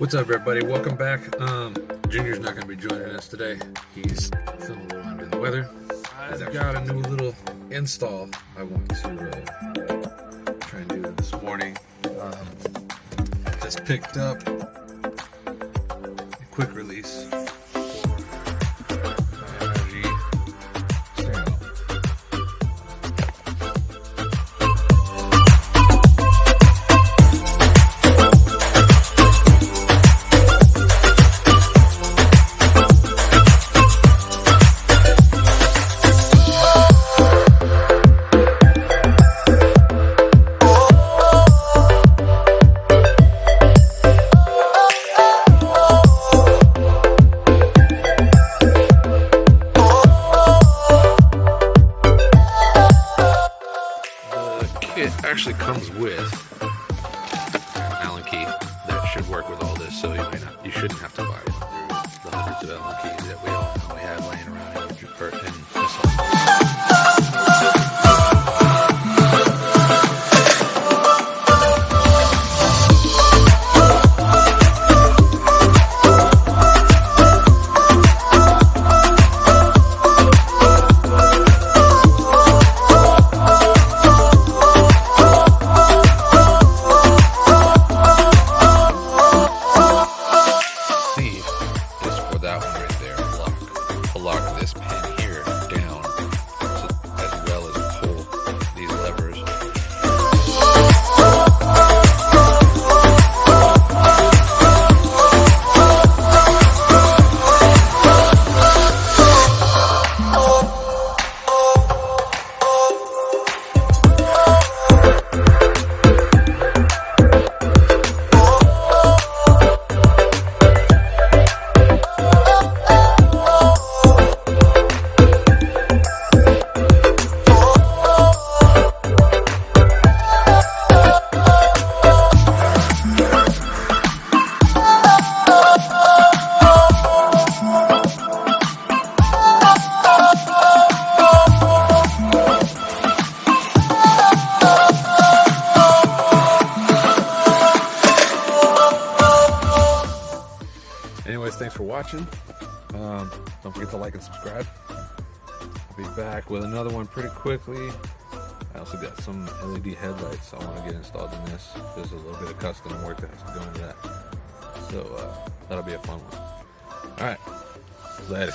What's up, everybody? Welcome back. Junior's not going to be joining us today. He's feeling a little under the weather. I've got a new little install I want to try and do this morning. Just picked up a quick release for NRG steering wheel. It actually comes with an Allen key that should work with all this, so you shouldn't have to buy the hundreds of Allen keys that we all probably have laying around in this home. Lock this pin here down as well as pull these levers. Anyways, thanks for watching. Don't forget to like and subscribe. I'll be back with another one pretty quickly. I also got some LED headlights I want to get installed in this. There's a little bit of custom work that has to go into that. So that'll be a fun one. Alright, later.